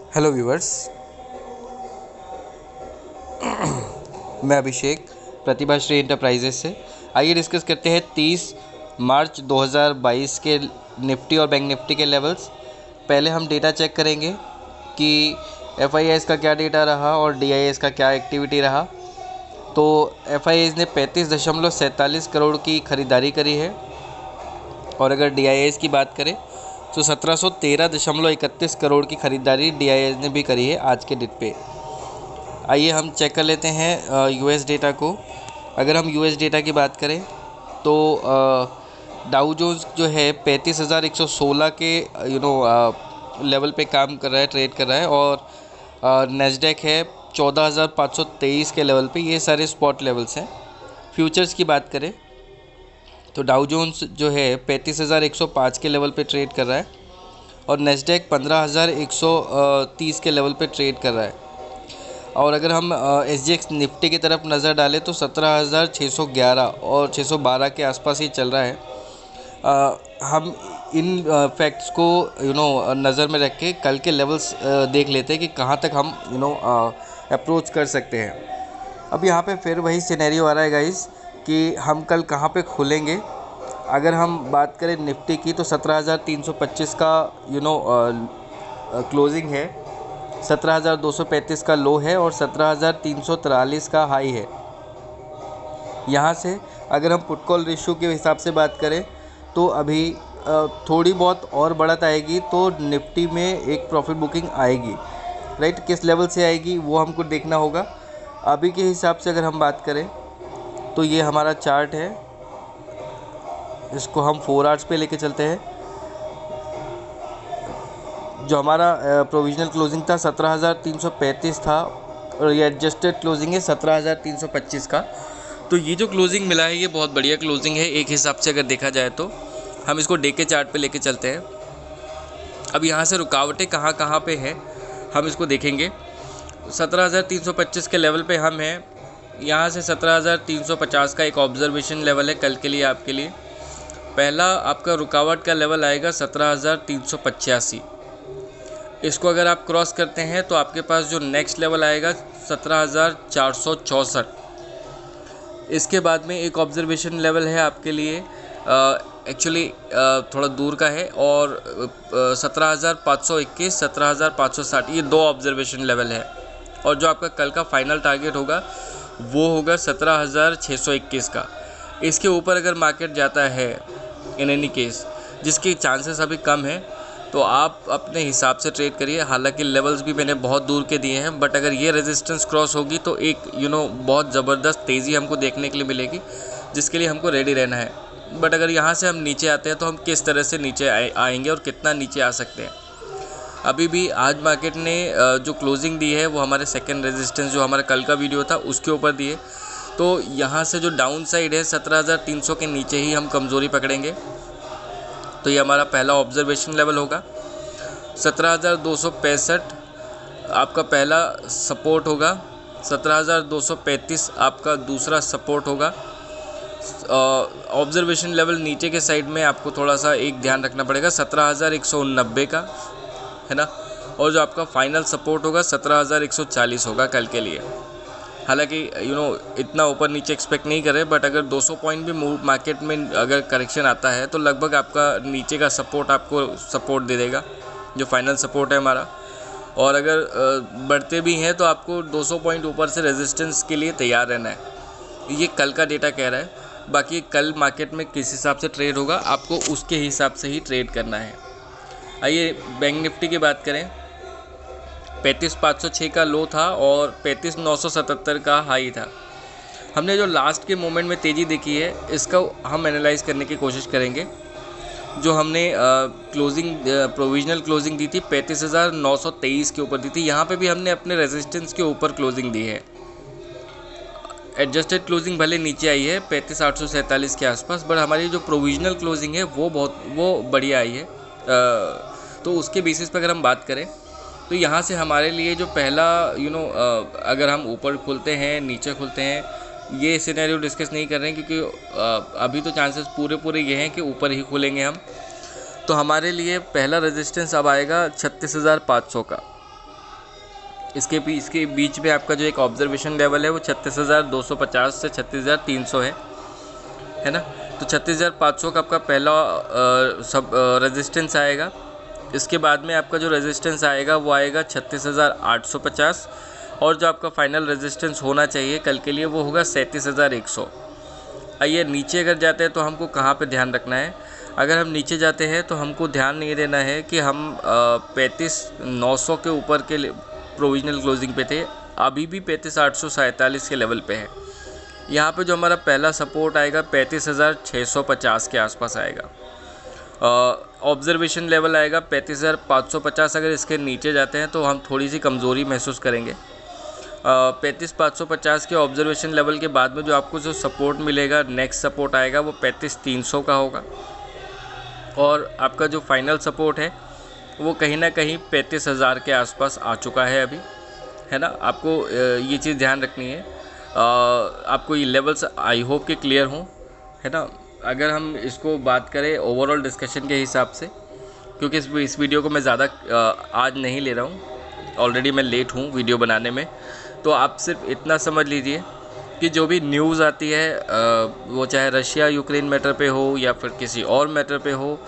Hello viewers, मैं अभिषेक प्रतिभाश्री enterprises से। आइए डिस्कस करते हैं 30 मार्च 2022 के निफ्टी और बैंक निफ्टी के लेवल्स। पहले हम डेटा चेक करेंगे कि FIIs का क्या डेटा रहा और DIIs का क्या एक्टिविटी रहा। तो FIIs ने 35.47 करोड़ की ख़रीदारी करी है और अगर DIIs की बात करें तो 1713.31 करोड़ की ख़रीदारी DIIs ने भी करी है आज के डेट पे। आइए हम चेक कर लेते हैं US डेटा को। अगर हम US डेटा की बात करें तो डाउ जोन्स जो है 35,116 के लेवल पे काम कर रहा है, ट्रेड कर रहा है, और नैस्डैक है 14,523 के लेवल पे। ये सारे स्पॉट लेवल्स हैं। फ्यूचर्स की बात करें तो डाउ जोन्स जो है 35,105 के लेवल पे ट्रेड कर रहा है और नैस्डैक 15,130 के लेवल पे ट्रेड कर रहा है। और अगर हम SGX निफ्टी की तरफ नज़र डालें तो 17,611 और 612 के आसपास ही चल रहा है। हम इन फैक्ट्स को नज़र में रख के कल के लेवल्स देख लेते हैं कि कहाँ तक हम अप्रोच कर सकते हैं। अब यहाँ पे फिर वही सिनेरियो आ रहा है गाइस कि हम कल कहाँ पे खुलेंगे। अगर हम बात करें निफ्टी की तो 17,325 का क्लोजिंग है, 17,235 का लो है और 17,343 का हाई है। यहाँ से अगर हम पुट कॉल रेशियो के हिसाब से बात करें तो अभी थोड़ी बहुत और बढ़त आएगी तो निफ्टी में एक प्रॉफिट बुकिंग आएगी, राइट। किस लेवल से आएगी वो हमको देखना होगा। अभी के हिसाब से अगर हम बात करें तो ये हमारा चार्ट है, इसको हम 4 आवर्स पे लेके चलते हैं। जो हमारा प्रोविजनल क्लोजिंग था 17,335 था और ये एडजस्टेड क्लोजिंग है 17,325 का। तो ये जो क्लोजिंग मिला है ये बहुत बढ़िया क्लोजिंग है एक हिसाब से अगर देखा जाए तो। हम इसको डे के चार्ट पे लेके चलते हैं। अब यहाँ से रुकावटें कहाँ कहाँ पे है हम इसको देखेंगे। 17,325 के लेवल पे हम हैं। यहाँ से 17,350 का एक ऑब्जर्वेशन लेवल है कल के लिए आपके लिए। पहला आपका रुकावट का लेवल आएगा 17,385। इसको अगर आप क्रॉस करते हैं तो आपके पास जो नेक्स्ट लेवल आएगा 17,464। इसके बाद में एक ऑब्जर्वेशन लेवल है आपके लिए, एक्चुअली थोड़ा दूर का है, और 17,521, 17,560, ये 2 ऑब्जर्वेशन लेवल है। और जो आपका कल का फाइनल टारगेट होगा वो होगा 17,621 का। इसके ऊपर अगर मार्केट जाता है इन एनी केस, जिसके चांसेस अभी कम है, तो आप अपने हिसाब से ट्रेड करिए। हालांकि लेवल्स भी मैंने बहुत दूर के दिए हैं, बट अगर ये रेजिस्टेंस क्रॉस होगी तो एक बहुत ज़बरदस्त तेज़ी हमको देखने के लिए मिलेगी, जिसके लिए हमको रेडी रहना है। बट अगर यहाँ से हम नीचे आते हैं तो हम किस तरह से नीचे आएंगे और कितना नीचे आ सकते हैं। अभी भी आज मार्केट ने जो क्लोजिंग दी है वो हमारे सेकेंड रेजिस्टेंस जो हमारा कल का वीडियो था उसके ऊपर दिए। तो यहाँ से जो डाउन साइड है 17,300 के नीचे ही हम कमज़ोरी पकड़ेंगे। तो ये हमारा पहला ऑब्जर्वेशन लेवल होगा। 17,265 आपका पहला सपोर्ट होगा। 17,235 आपका दूसरा सपोर्ट होगा। ऑब्जर्वेशन लेवल नीचे के साइड में आपको थोड़ा सा एक ध्यान रखना पड़ेगा 17,190 का, है ना। और जो आपका फाइनल सपोर्ट होगा 17,140 होगा कल के लिए। हालांकि इतना ऊपर नीचे एक्सपेक्ट नहीं कर रहे, बट अगर 200 पॉइंट भी मूव मार्केट में अगर करेक्शन आता है तो लगभग आपका नीचे का सपोर्ट आपको सपोर्ट दे देगा, जो फाइनल सपोर्ट है हमारा। और अगर बढ़ते भी हैं तो आपको 200 पॉइंट ऊपर से रेजिस्टेंस के लिए तैयार रहना है। ये कल का डेटा कह रहा है। बाकी कल मार्केट में किस हिसाब से ट्रेड होगा आपको उसके हिसाब से ही ट्रेड करना है। आइए बैंक निफ्टी की बात करें। 35,506 का लो था और 35,977 का हाई था। हमने जो लास्ट के मोमेंट में तेज़ी देखी है इसका हम एनालाइज करने की कोशिश करेंगे। जो हमने प्रोविजनल क्लोजिंग दी थी 35,923 के ऊपर दी थी। यहाँ पे भी हमने अपने रेजिस्टेंस के ऊपर क्लोजिंग दी है। एडजस्टेड क्लोजिंग भले नीचे आई है 35,847 के आसपास, बट हमारी जो प्रोविजनल क्लोजिंग है वो बढ़िया आई है। तो उसके बेसिस पर अगर हम बात करें तो यहाँ से हमारे लिए जो पहला अगर हम ऊपर खुलते हैं नीचे खुलते हैं, ये सिनेरियो डिस्कस नहीं कर रहे हैं क्योंकि अभी तो चांसेस पूरे ये हैं कि ऊपर ही खुलेंगे हम। तो हमारे लिए पहला रेजिस्टेंस अब आएगा 36,500 का। इसके बीच में आपका जो एक ऑब्जर्वेशन लेवल है वो 36,250 से 36,300 है ना। तो 36,500 का आपका पहला सब रेजिस्टेंस आएगा। इसके बाद में आपका जो रेजिस्टेंस आएगा वो आएगा 36,850, और जो आपका फाइनल रेजिस्टेंस होना चाहिए कल के लिए वो होगा 37,100। आइए नीचे अगर जाते हैं तो हमको कहाँ पे ध्यान रखना है। अगर हम नीचे जाते हैं तो हमको ध्यान नहीं देना है कि हम 35,900 के ऊपर के प्रोविजनल क्लोजिंग पे थे, अभी भी 35,847 के लेवल पे है। यहाँ पे जो हमारा पहला सपोर्ट आएगा 35,650 के आसपास आएगा। ऑब्जर्वेशन लेवल आएगा 35,550। अगर इसके नीचे जाते हैं तो हम थोड़ी सी कमज़ोरी महसूस करेंगे। 35,550 के ऑब्जर्वेशन लेवल के बाद में जो आपको जो सपोर्ट मिलेगा, नेक्स्ट सपोर्ट आएगा वो 35,300 का होगा, और आपका जो फाइनल सपोर्ट है वो कहीं ना कहीं 35,000 के आसपास आ चुका है अभी, है ना। आपको ये चीज़ ध्यान रखनी है। आपको ये लेवल्स आई होप कि क्लियर हों, है ना। अगर हम इसको बात करें ओवरऑल डिस्कशन के हिसाब से, क्योंकि इस वीडियो को मैं ज़्यादा आज नहीं ले रहा हूँ, ऑलरेडी मैं लेट हूँ वीडियो बनाने में, तो आप सिर्फ इतना समझ लीजिए कि जो भी न्यूज़ आती है वो चाहे रशिया यूक्रेन मैटर पे हो या फिर किसी और मैटर पे हो,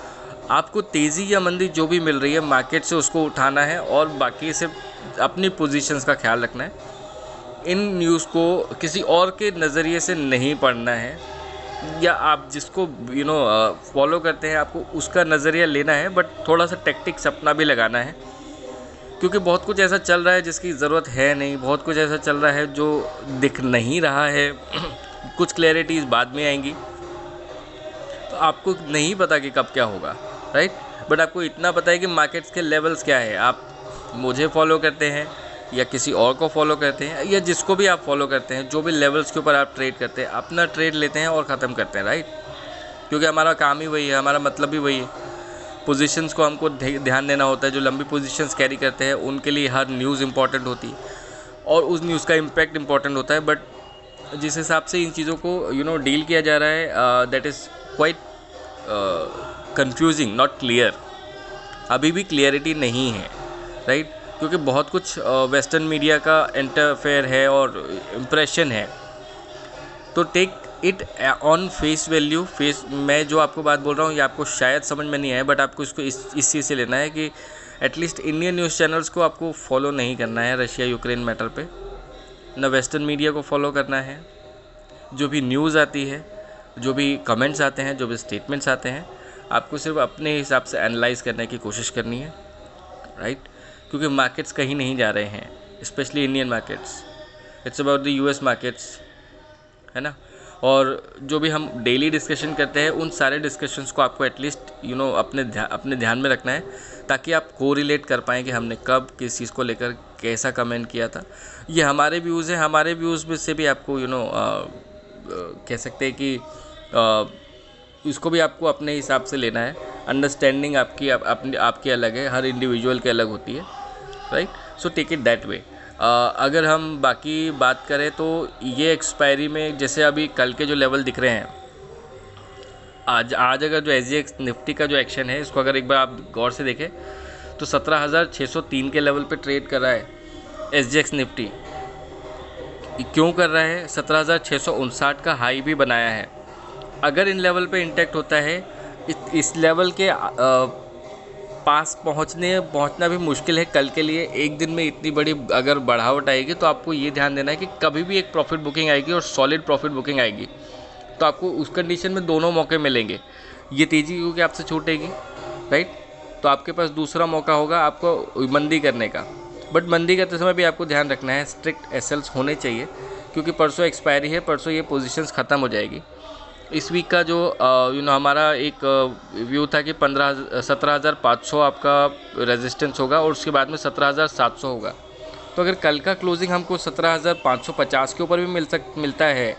आपको तेज़ी या मंदी जो भी मिल रही है मार्केट से उसको उठाना है, और बाकी सिर्फ अपनी पोजीशंस का ख्याल रखना है। इन न्यूज़ को किसी और के नज़रिए से नहीं पढ़ना है, या आप जिसको फॉलो करते हैं आपको उसका नज़रिया लेना है, बट थोड़ा सा टेक्टिक्स अपना भी लगाना है, क्योंकि बहुत कुछ ऐसा चल रहा है जिसकी ज़रूरत है नहीं, बहुत कुछ ऐसा चल रहा है जो दिख नहीं रहा है। कुछ क्लैरिटीज़ बाद में आएंगी, तो आपको नहीं पता कि कब क्या होगा, राइट। बट आपको इतना पता है कि मार्केट्स के लेवल्स क्या है। आप मुझे फॉलो करते हैं या किसी और को फॉलो करते हैं, या जिसको भी आप फॉलो करते हैं, जो भी लेवल्स के ऊपर आप ट्रेड करते हैं, अपना ट्रेड लेते हैं और ख़त्म करते हैं, राइट। क्योंकि हमारा काम ही वही है, हमारा मतलब भी वही है। पोजीशंस को हमको ध्यान देना होता है। जो लंबी पोजीशंस कैरी करते हैं उनके लिए हर न्यूज़ इंपॉर्टेंट होती है, और उस न्यूज़ का इम्पैक्ट इंपॉर्टेंट होता है। बट जिस हिसाब से इन चीज़ों को डील किया जा रहा है, that is quite confusing, not clear. अभी भी क्लियरिटी नहीं है, राइट। क्योंकि बहुत कुछ वेस्टर्न मीडिया का इंटरफेयर है और इम्प्रेशन है, तो take it on face value. मैं जो आपको बात बोल रहा हूँ ये आपको शायद समझ में नहीं आए, बट आपको इसको इस चीज़ से लेना है कि एटलीस्ट इंडियन न्यूज़ चैनल्स को आपको फॉलो नहीं करना है रशिया यूक्रेन मैटर पे, ना वेस्टर्न मीडिया को फॉलो करना है। जो भी न्यूज़ आती है, जो भी कमेंट्स आते हैं, जो भी स्टेटमेंट्स आते हैं, आपको सिर्फ अपने हिसाब से एनालाइज करने की कोशिश करनी है, राइट। क्योंकि मार्केट्स कहीं नहीं जा रहे हैं, specially Indian markets. It's about the US markets, है ना। और जो भी हम डेली डिस्कशन करते हैं उन सारे डिस्कशंस को आपको एटलीस्ट अपने ध्यान में रखना है, ताकि आप को रिलेट कर पाएँ कि हमने कब किस चीज़ को लेकर कैसा कमेंट किया था। ये हमारे व्यूज़ हैं, हमारे व्यूज़ में से भी आपको कह सकते हैं कि इसको भी आपको अपने हिसाब से लेना है। अंडरस्टैंडिंग आपकी अलग है, हर इंडिविजुअल की अलग होती है, right. So take it that way. अगर हम बाकी बात करें तो ये एक्सपायरी में जैसे अभी कल के जो लेवल दिख रहे हैं, आज अगर जो SGX निफ्टी का जो एक्शन है, इसको अगर एक बार आप गौर से देखें तो 17,603 के लेवल पे ट्रेड कर रहा है SGX निफ्टी। क्यों कर रहा है? 17,659 का हाई भी बनाया है। अगर इन लेवल पे इंटैक्ट होता है, इस लेवल के पास पहुंचना भी मुश्किल है कल के लिए। एक दिन में इतनी बड़ी अगर बढ़ावट आएगी तो आपको ये ध्यान देना है कि कभी भी एक प्रॉफिट बुकिंग आएगी और सॉलिड प्रॉफिट बुकिंग आएगी, तो आपको उस कंडीशन में दोनों मौके मिलेंगे। ये तेज़ी क्योंकि आपसे छूटेगी, राइट, तो आपके पास दूसरा मौका होगा आपको मंदी करने का। बट मंदी करते समय भी आपको ध्यान रखना है, स्ट्रिक्ट एसएल्स होने चाहिए, क्योंकि परसों एक्सपायरी है, परसों ये पोजीशंस ख़त्म हो जाएगी। इस वीक का जो हमारा एक व्यू था कि 17,500 आपका रेजिस्टेंस होगा और उसके बाद में 17,700 होगा। तो अगर कल का क्लोजिंग हमको 17,550 के ऊपर भी मिलता है,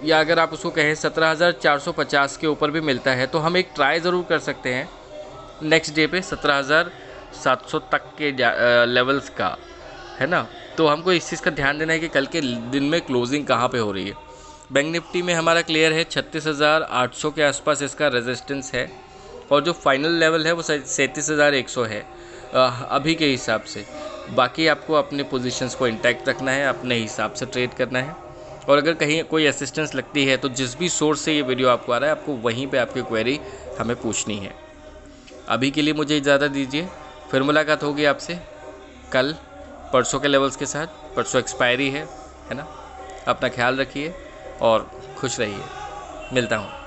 या अगर आप उसको कहें 17,450 के ऊपर भी मिलता है, तो हम एक ट्राई ज़रूर कर सकते हैं नेक्स्ट डे पे 17,700 तक के लेवल्स का, है ना। तो हमको इस चीज़ का ध्यान देना है कि कल के दिन में क्लोजिंग कहाँ पे हो रही है। बैंक निफ्टी में हमारा क्लियर है 36,800 के आसपास इसका रेजिस्टेंस है, और जो फाइनल लेवल है वो 37,100 है अभी के हिसाब से। बाकी आपको अपने पोजीशंस को इंटैक्ट रखना है, अपने हिसाब से ट्रेड करना है। और अगर कहीं कोई असिस्टेंस लगती है तो जिस भी सोर्स से ये वीडियो आपको आ रहा है, आपको वहीं पे आपकी क्वेरी हमें पूछनी है। अभी के लिए मुझे इजाज़त दीजिए, फिर मुलाकात होगी आपसे कल परसों के लेवल्स के साथ। परसों एक्सपायरी है ना। अपना ख्याल रखिए और खुश रहिए। मिलता हूँ।